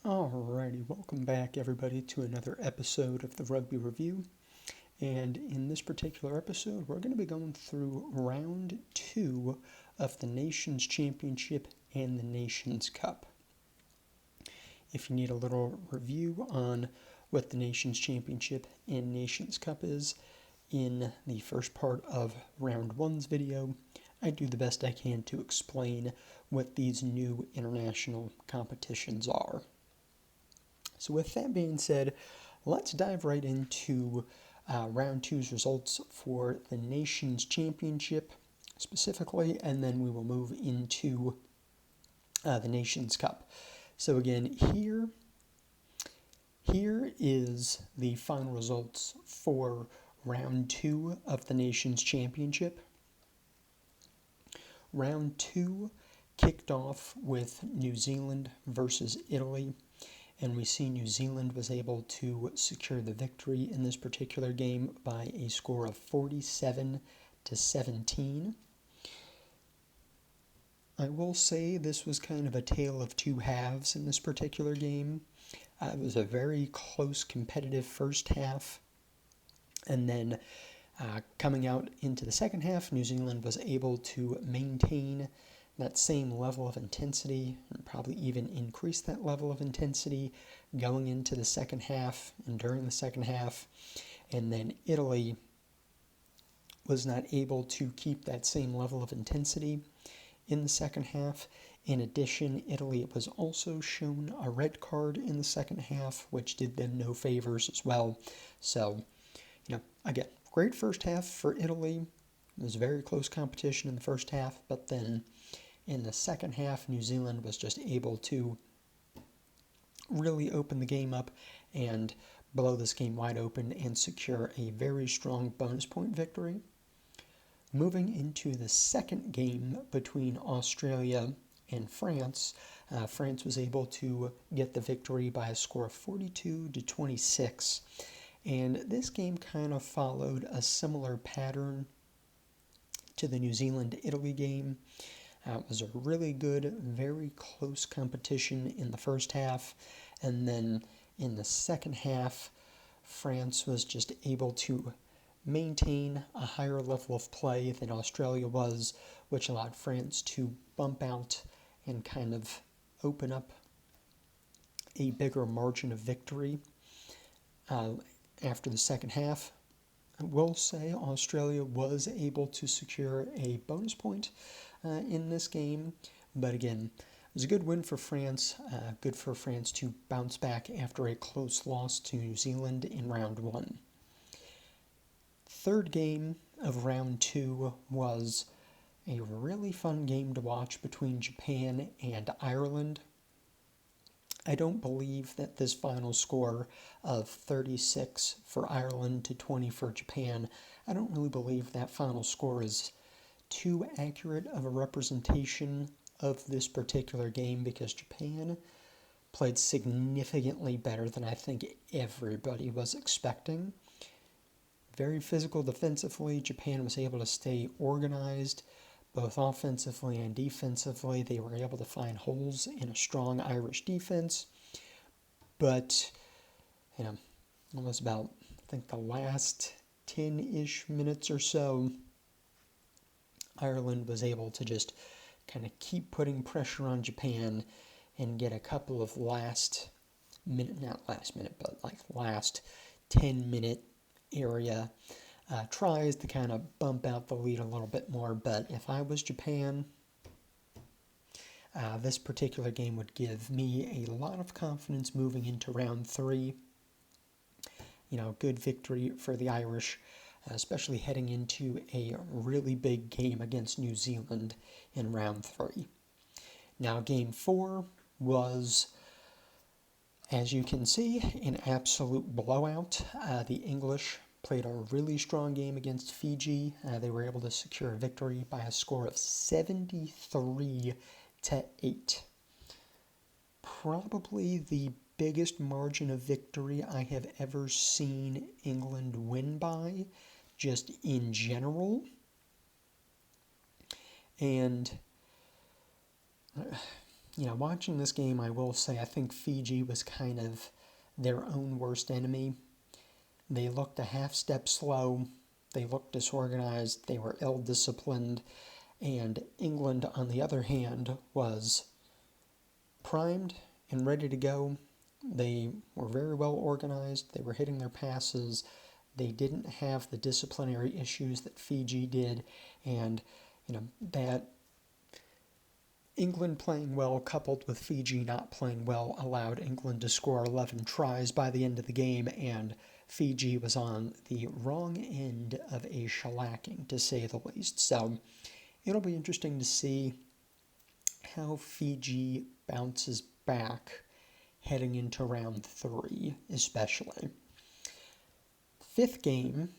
Alrighty, welcome back everybody to another episode of the Rugby Review. And in this particular episode, we're going to be going through round 2 of the Nations Championship and the Nations Cup. If you need a little review on what the Nations Championship and Nations Cup is, in the first part of round 1's video, I do the best I can to explain what these new international competitions are. So with that being said, let's dive right into round 2's results for the Nations Championship specifically, and then we will move into the Nations Cup. So again, here is the final results for round 2 of the Nations Championship. Round 2 kicked off with New Zealand versus Italy. And we see New Zealand was able to secure the victory in this particular game by a score of 47-17. I will say this was kind of a tale of two halves in this particular game. It was a very close, competitive first half. And then coming out into the second half, New Zealand was able to maintain that same level of intensity and probably even increase that level of intensity going into the second half and during the second half. And then Italy was not able to keep that same level of intensity in the second half. In addition, Italy was also shown a red card in the second half, which did them no favors as well. So, again, great first half for Italy. It was very close competition in the first half, but then in the second half, New Zealand was just able to really open the game up and blow this game wide open and secure a very strong bonus point victory. Moving into the second game between Australia and France, France was able to get the victory by a score of 42-26. And this game kind of followed a similar pattern to the New Zealand-Italy game. It was a really good, very close competition in the first half, and then in the second half, France was just able to maintain a higher level of play than Australia was, which allowed France to bump out and kind of open up a bigger margin of victory after the second half. I will say Australia was able to secure a bonus point in this game, but again, it was a good win for France, good for France to bounce back after a close loss to New Zealand in round 1. Third game of round 2 was a really fun game to watch between Japan and Ireland. I don't believe that this final score of 36 for Ireland to 20 for Japan, I don't really believe that final score is too accurate of a representation of this particular game because Japan played significantly better than I think everybody was expecting. Very physical defensively, Japan was able to stay organized both offensively and defensively. They were able to find holes in a strong Irish defense, but it was about, I think, the last 10-ish minutes or so, Ireland was able to just kind of keep putting pressure on Japan and get a couple of last 10-minute area tries to kind of bump out the lead a little bit more. But if I was Japan, this particular game would give me a lot of confidence moving into round 3. Good victory for the Irish, especially heading into a really big game against New Zealand in round 3. Now, game 4 was, as you can see, an absolute blowout. The English played a really strong game against Fiji. They were able to secure a victory by a score of 73-8. Probably the biggest margin of victory I have ever seen England win by, just in general. And watching this game, I will say I think Fiji was kind of their own worst enemy. They looked a half step slow, they looked disorganized, they were ill-disciplined, and England, on the other hand, was primed and ready to go. They were very well organized, they were hitting their passes, they didn't have the disciplinary issues that Fiji did, and that England playing well coupled with Fiji not playing well allowed England to score 11 tries by the end of the game, and Fiji was on the wrong end of a shellacking, to say the least. So it'll be interesting to see how Fiji bounces back heading into round 3, especially. Fifth game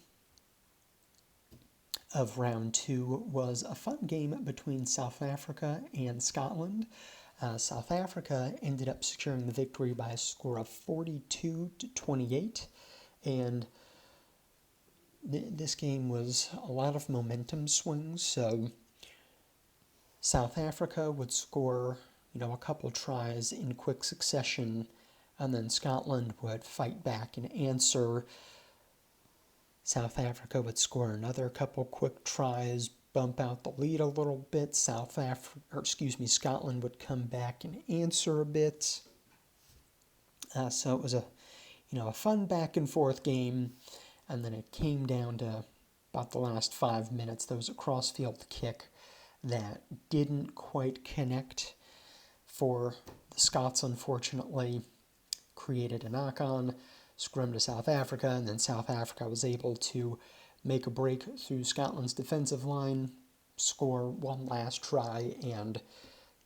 of round 2 was a fun game between South Africa and Scotland. South Africa ended up securing the victory by a score of 42-28, and this game was a lot of momentum swings. So South Africa would score, a couple tries in quick succession, and then Scotland would fight back and answer. South Africa would score another couple quick tries, bump out the lead a little bit. Scotland would come back and answer a bit. So it was a fun back and forth game, and then it came down to about the last 5 minutes. There was a cross-field kick that didn't quite connect for the Scots, unfortunately. Created a knock-on, scrum to South Africa, and then South Africa was able to make a break through Scotland's defensive line, score one last try, and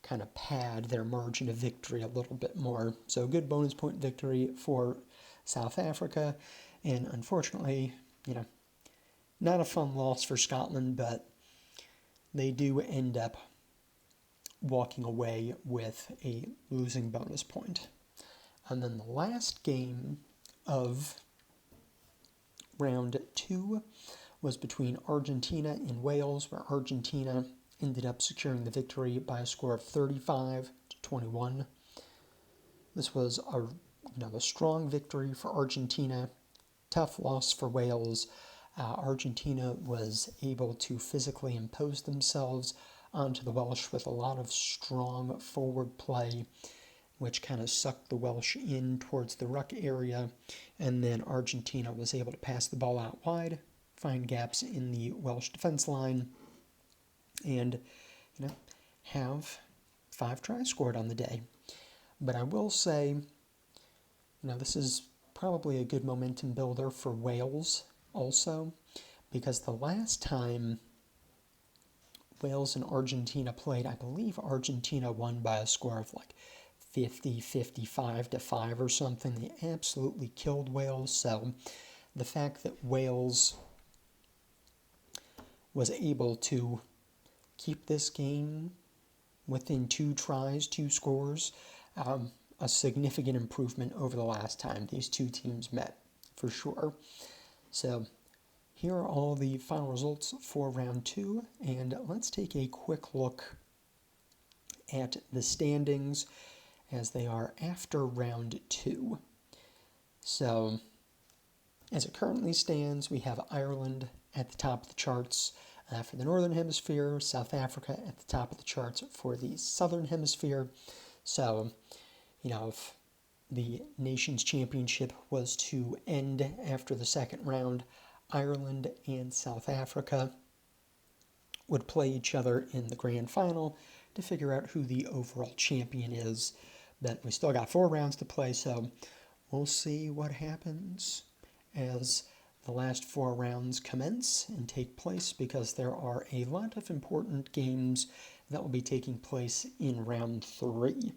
kind of pad their margin of victory a little bit more. So a good bonus point victory for South Africa, and unfortunately, not a fun loss for Scotland, but they do end up walking away with a losing bonus point. And then the last game of round 2 was between Argentina and Wales, where Argentina ended up securing the victory by a score of 35-21. This was a strong victory for Argentina, tough loss for Wales. Argentina was able to physically impose themselves onto the Welsh with a lot of strong forward play, which kind of sucked the Welsh in towards the ruck area, and then Argentina was able to pass the ball out wide, find gaps in the Welsh defense line, and have 5 tries scored on the day. But I will say, this is probably a good momentum builder for Wales also, because the last time Wales and Argentina played, I believe Argentina won by a score of 55-5 or something. They absolutely killed Wales. So the fact that Wales was able to keep this game within 2 tries, 2 scores, a significant improvement over the last time these two teams met, for sure. So here are all the final results for round 2, and let's take a quick look at the standings as they are after round 2. So, as it currently stands, we have Ireland at the top of the charts for the Northern Hemisphere, South Africa at the top of the charts for the Southern Hemisphere. So, if the Nations Championship was to end after the second round, Ireland and South Africa would play each other in the grand final to figure out who the overall champion is. But we still got 4 rounds to play, so we'll see what happens as the last 4 rounds commence and take place, because there are a lot of important games that will be taking place in round 3.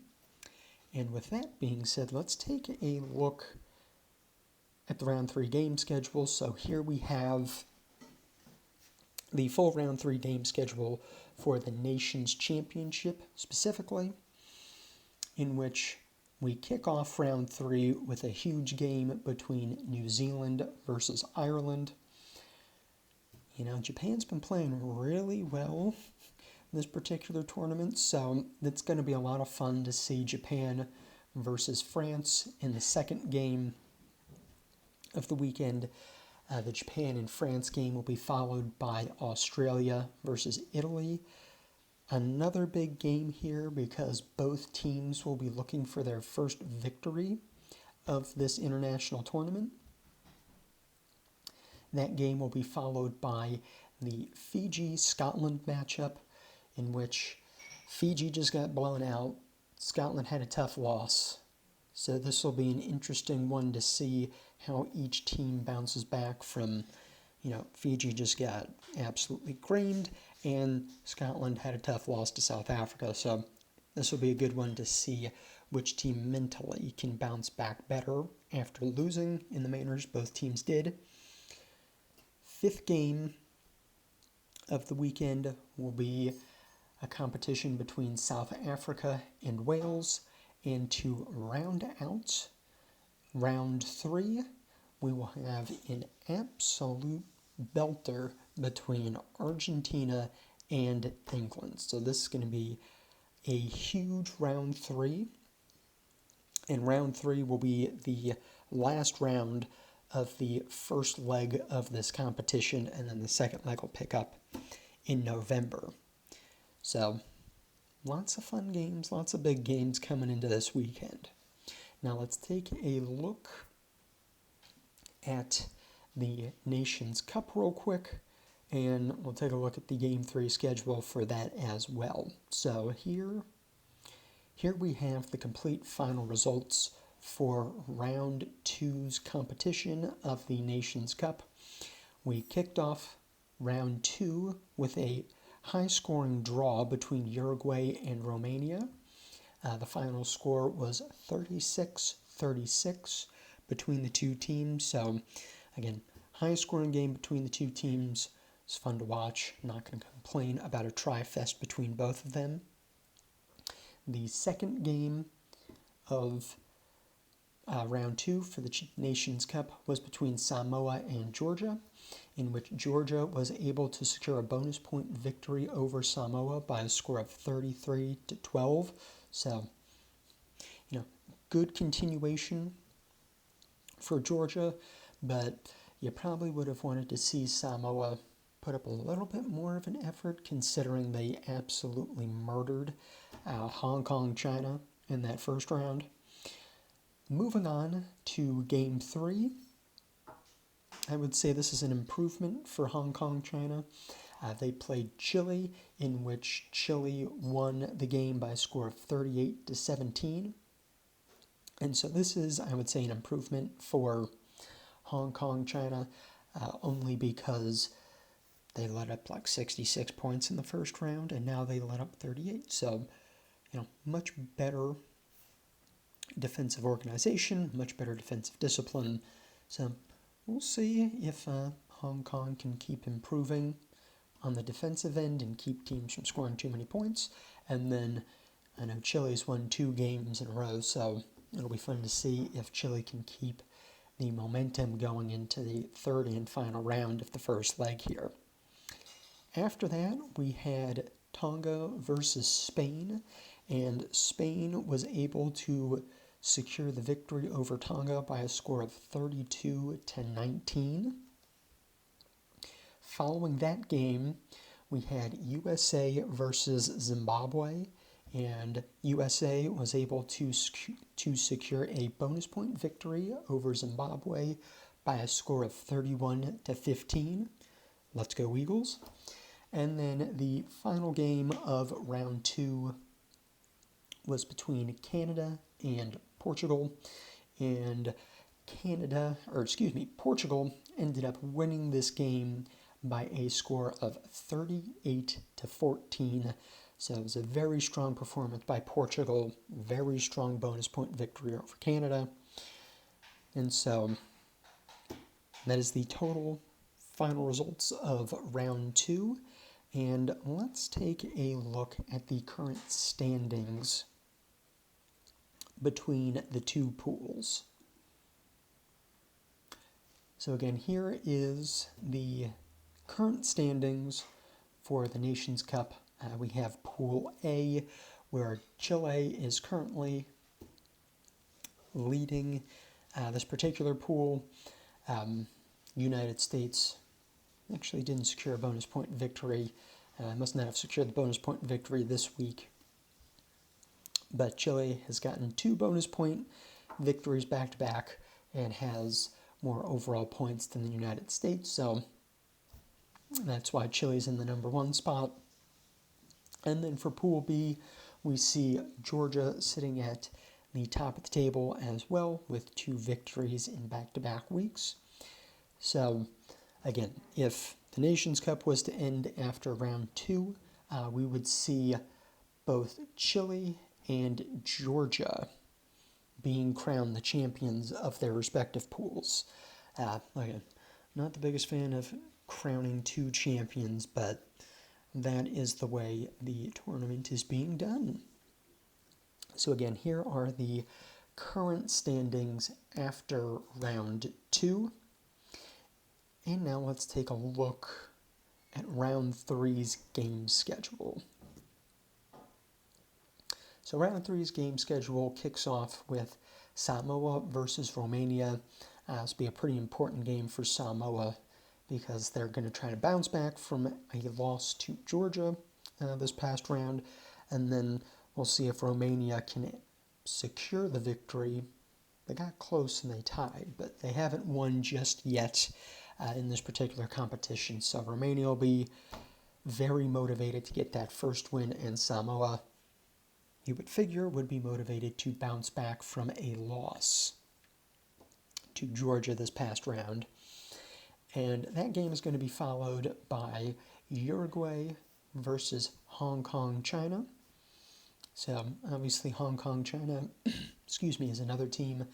And with that being said, let's take a look at the round 3 game schedule. So here we have the full round 3 game schedule for the Nations Championship specifically, in which we kick off round 3 with a huge game between New Zealand versus Ireland. Japan's been playing really well this particular tournament, so it's going to be a lot of fun to see Japan versus France in the second game of the weekend. The Japan and France game will be followed by Australia versus Italy. Another big game here because both teams will be looking for their first victory of this international tournament. That game will be followed by the Fiji-Scotland matchup, in which Fiji just got blown out. Scotland had a tough loss. So this will be an interesting one to see how each team bounces back from, Fiji just got absolutely creamed, and Scotland had a tough loss to South Africa. So this will be a good one to see which team mentally can bounce back better after losing in the mainers. Both teams did. Fifth game of the weekend will be a competition between South Africa and Wales. And to round out round 3, we will have an absolute belter between Argentina and England. So this is going to be a huge round 3. And round 3 will be the last round of the first leg of this competition, and then the second leg will pick up in November. So lots of fun games, lots of big games coming into this weekend. Now let's take a look at the Nations Cup real quick, and we'll take a look at the Game 3 schedule for that as well. So here we have the complete final results for round 2's competition of the Nations Cup. We kicked off round 2 with a high-scoring draw between Uruguay and Romania. The final score was 36-36 between the two teams. So, again, high-scoring game between the two teams. It's fun to watch. Not going to complain about a try-fest between both of them. The second game of round 2 for the Nations Cup was between Samoa and Georgia, in which Georgia was able to secure a bonus point victory over Samoa by a score of 33-12. So, good continuation for Georgia, but you probably would have wanted to see Samoa put up a little bit more of an effort, considering they absolutely murdered Hong Kong, China in that first round. Moving on to Game 3, I would say this is an improvement for Hong Kong, China. They played Chile, in which Chile won the game by a score of 38-17. And so this is, I would say, an improvement for Hong Kong, China, only because they let up like 66 points in the first round, and now they let up 38. So, much better defensive organization, much better defensive discipline. So we'll see if Hong Kong can keep improving on the defensive end and keep teams from scoring too many points. And then I know Chile's won 2 games in a row, so it'll be fun to see if Chile can keep the momentum going into the third and final round of the first leg here. After that, we had Tonga versus Spain, and Spain was able to secure the victory over Tonga by a score of 32-19. Following that game, we had USA versus Zimbabwe, and USA was able to secure a bonus point victory over Zimbabwe by a score of 31-15. Let's go Eagles. And then the final game of round 2 was between Canada and Portugal, and Portugal ended up winning this game by a score of 38-14. So it was a very strong performance by Portugal, very strong bonus point victory over Canada. And so that is the total final results of round 2. And let's take a look at the current standings between the two pools. So again, here is the current standings for the Nations Cup We have Pool A, where Chile is currently leading this particular pool. United States actually didn't secure a bonus point victory. Must not have secured the bonus point victory this week. But Chile has gotten 2 bonus point victories back to back and has more overall points than the United States. So that's why Chile's in the number 1 spot. And then for Pool B, we see Georgia sitting at the top of the table as well with 2 victories in back-to-back weeks. So again, if the Nations Cup was to end after round 2, we would see both Chile and Georgia being crowned the champions of their respective pools. Again, not the biggest fan of crowning 2 champions, but that is the way the tournament is being done. So again, here are the current standings after round 2. And now let's take a look at round 3's game schedule. So round 3's game schedule kicks off with Samoa versus Romania. This will be a pretty important game for Samoa because they're going to try to bounce back from a loss to Georgia this past round. And then we'll see if Romania can secure the victory. They got close and they tied, but they haven't won just yet in this particular competition. So Romania will be very motivated to get that first win, and Samoa, you would figure, would be motivated to bounce back from a loss to Georgia this past round. And that game is going to be followed by Uruguay versus Hong Kong, China. So obviously Hong Kong, China, is another team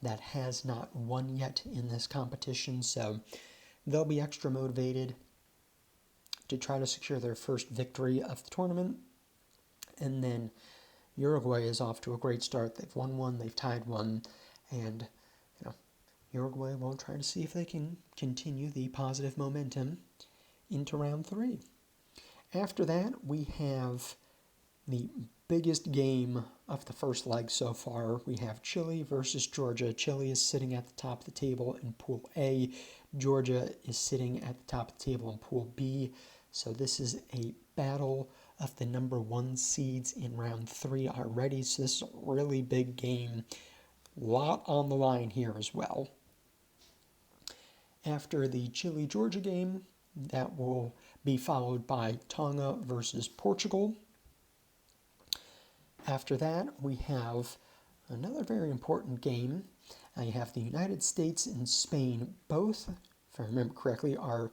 that has not won yet in this competition. So they'll be extra motivated to try to secure their first victory of the tournament. And then Uruguay is off to a great start. They've won 1, they've tied 1, and Uruguay will try to see if they can continue the positive momentum into round 3. After that, we have the biggest game of the first leg so far. We have Chile versus Georgia. Chile is sitting at the top of the table in Pool A. Georgia is sitting at the top of the table in Pool B. So this is a battle of the number 1 seeds in round 3 already. So this is a really big game. A lot on the line here as well. After the Chile-Georgia game, that will be followed by Tonga versus Portugal. After that, we have another very important game. You have the United States and Spain. Both, if I remember correctly, are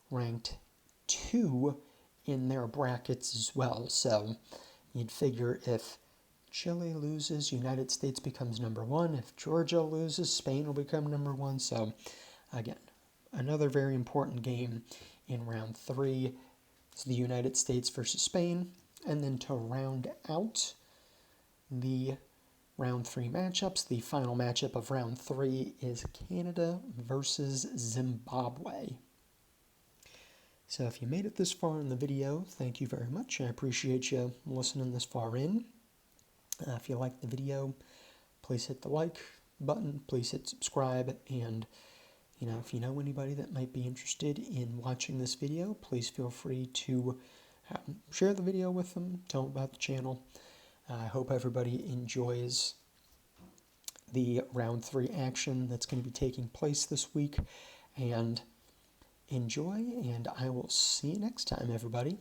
ranked 2 in their brackets as well. So you'd figure if Chile loses, United States becomes number 1. If Georgia loses, Spain will become number 1. So again, another very important game in round 3. It's the United States versus Spain. And then to round out the round 3 matchups, the final matchup of round 3 is Canada versus Zimbabwe. So if you made it this far in the video, thank you very much. I appreciate you listening this far in. If you liked the video, please hit the like button, please hit subscribe, and if you know anybody that might be interested in watching this video, please feel free to share the video with them, tell them about the channel. I hope everybody enjoys the round 3 action that's going to be taking place this week, and enjoy, and I will see you next time, everybody.